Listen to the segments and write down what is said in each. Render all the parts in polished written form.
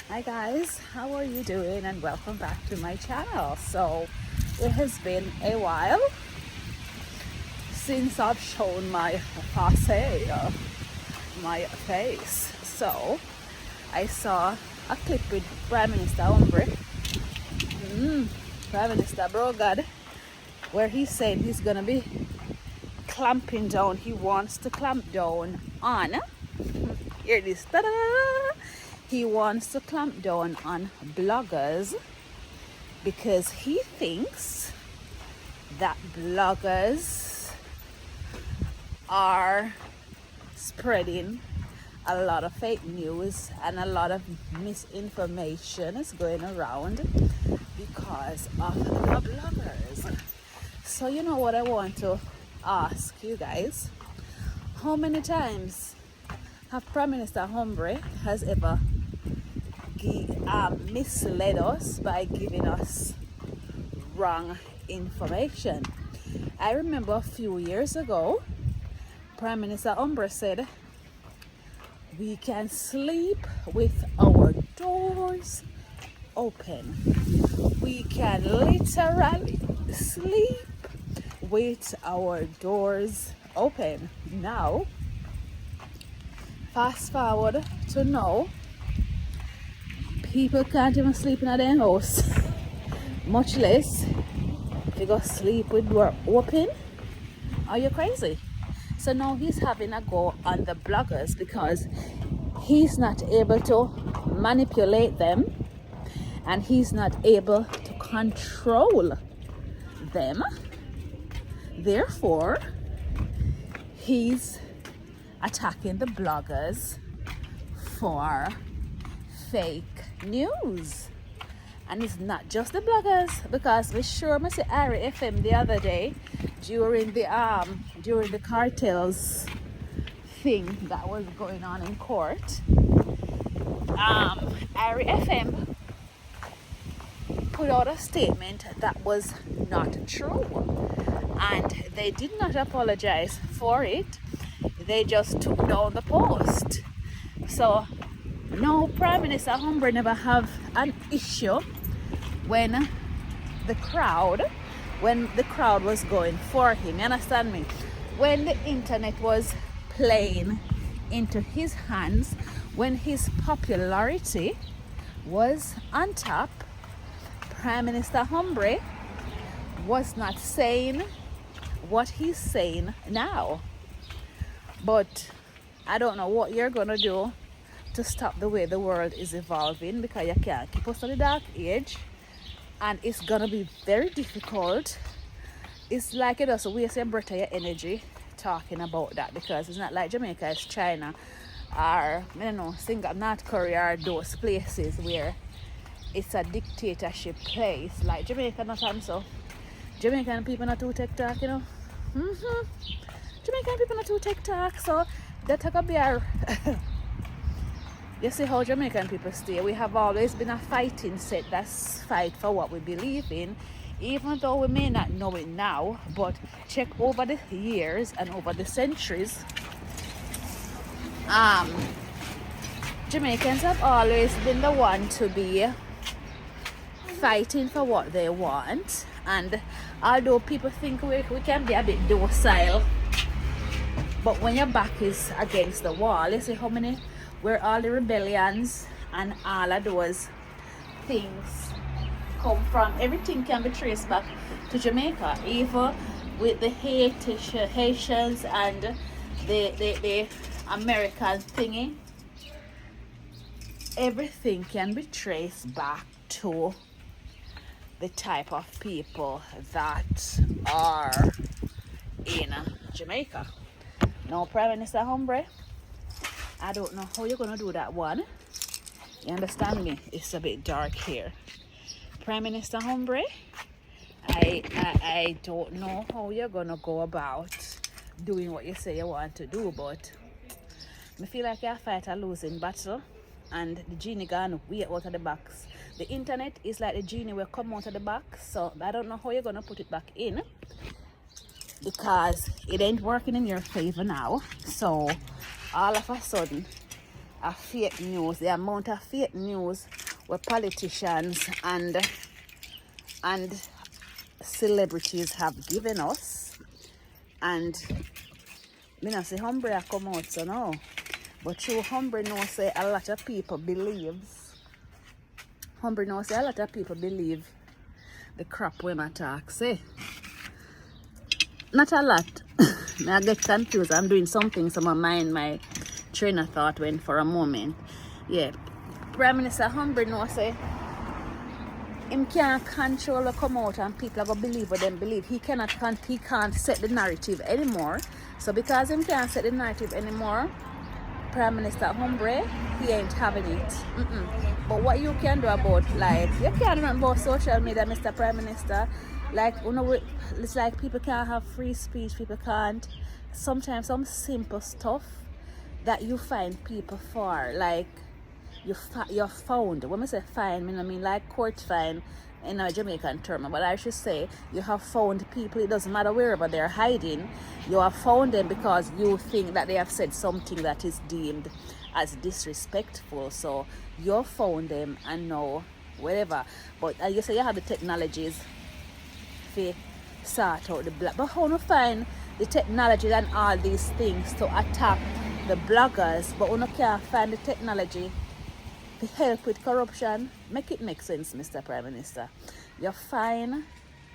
Hi guys, how are you doing, and welcome back to my channel. So it has been a while since I've shown my my face. So I saw a clip with Prime Minister Prime Minister Brogad, where he said he's gonna be clamping down. He wants to clamp down on, here it is, ta-da! He wants to clamp down on bloggers because he thinks that bloggers are spreading a lot of fake news and a lot of misinformation is going around because of the bloggers. So you know what I want to ask you guys? How many times have Prime Minister Hombre has ever misled us by giving us wrong information? I remember a few years ago, Prime Minister Hombre said we can sleep with our doors open. We can literally sleep with our doors open. Now, fast forward to now, people can't even sleep in their house, much less if you go sleep with door open. Are you crazy? So now he's having a go on the bloggers because he's not able to manipulate them and he's not able to control them. Therefore, he's attacking the bloggers for fake news. And it's not just the bloggers, because we sure I see Ari FM the other day during the cartels thing that was going on in court. Ari FM put out a statement that was not true, and they did not apologize for it. They just took down the post. So no, Prime Minister Humber never have an issue when the crowd was going for him. You understand me? When the internet was playing into his hands, when his popularity was on top, Prime Minister Humbre was not saying what he's saying now. But I don't know what you're gonna do to stop the way the world is evolving, because you can't keep us on the dark age, and it's gonna be very difficult. It's like it doesn't waste your breath or your energy talking about that, because it's not like Jamaica, it's China, or I don't know, Singapore, North Korea, or those places where it's a dictatorship place like Jamaica. Not so Jamaican people not too tech talk, you know. Jamaican people not too tech talk, so that could be our you see how Jamaican people stay. We have always been a fighting set that's fight for what we believe in, even though we may not know it now. But check over the years and over the centuries, Jamaicans have always been the one to be fighting for what they want. And although people think we can be a bit docile, but when your back is against the wall, you see how many, where all the rebellions and all of those things come from. Everything can be traced back to Jamaica, even with the Haitians and the American thingy. Everything can be traced back to the type of people that are in Jamaica. Now, Prime Minister Hombre, I don't know how you're gonna do that one. You understand me? It's a bit dark here. Prime Minister Hombre, I don't know how you're gonna go about doing what you say you want to do, but I feel like you fight a losing battle, and the genie gone way out of the box. The internet is like the genie will come out of the box, so I don't know how you're gonna put it back in, because it ain't working in your favor now. So all of a sudden of fake news, the amount of fake news where politicians and celebrities have given us. And me not say Humbre come out so now, but through Humbre know say a lot of people believes. Humbre know say a lot of people believe the crap when I talk. Say not a lot. I get confused. I'm doing something, so my train of thought went for a moment. Yeah, Prime Minister Humbre know say him can't control or come out and people are going to believe what them believe. He can't set the narrative anymore. So because him can't set the narrative anymore, Prime Minister Humbre, he ain't having it. But what you can do about, like, you can't do about social media, Mr. Prime Minister. Like, you know, it's like people can't have free speech, people can't. Sometimes some simple stuff that you find people for, like, you're found. When I say fine, I mean like court fine in a Jamaican term, but I should say you have found people. It doesn't matter wherever they're hiding, you have found them because you think that they have said something that is deemed as disrespectful. So you found them and know whatever. But you say you have the technologies to sort out the black. But how to find the technology and all these things to attack the bloggers, but you can't find the technology to help with corruption? Make it make sense, Mr. Prime Minister. You're fine.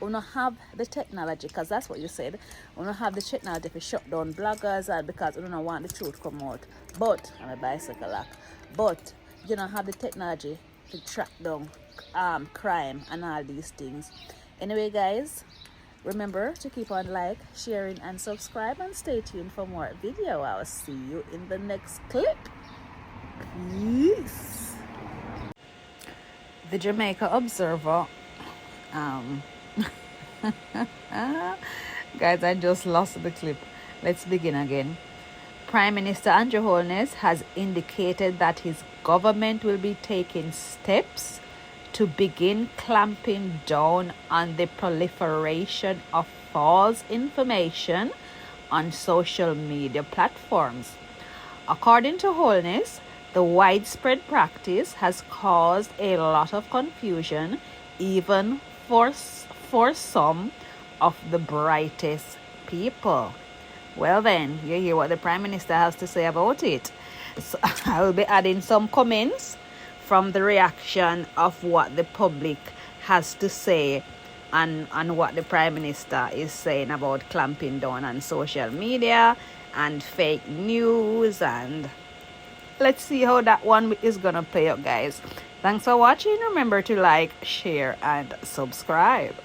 You don't have the technology, because that's what you said. You don't have the technology to shut down bloggers, and because you don't want the truth to come out. But I'm a bicycle lock. But you don't have the technology to track down crime and all these things. Anyway, guys, remember to keep on sharing and subscribe, and stay tuned for more video. I'll see you in the next clip. Peace. The Jamaica Observer. Guys, I just lost the clip. Let's begin again. Prime Minister Andrew Holness has indicated that his government will be taking steps to begin clamping down on the proliferation of false information on social media platforms. According to Holness, the widespread practice has caused a lot of confusion, even for some of the brightest people. Well then, you hear what the Prime Minister has to say about it. So I will be adding some comments from the reaction of what the public has to say and what the Prime Minister is saying about clamping down on social media and fake news, and let's see how that one is gonna play out, guys. Thanks for watching. Remember to like, share, and subscribe.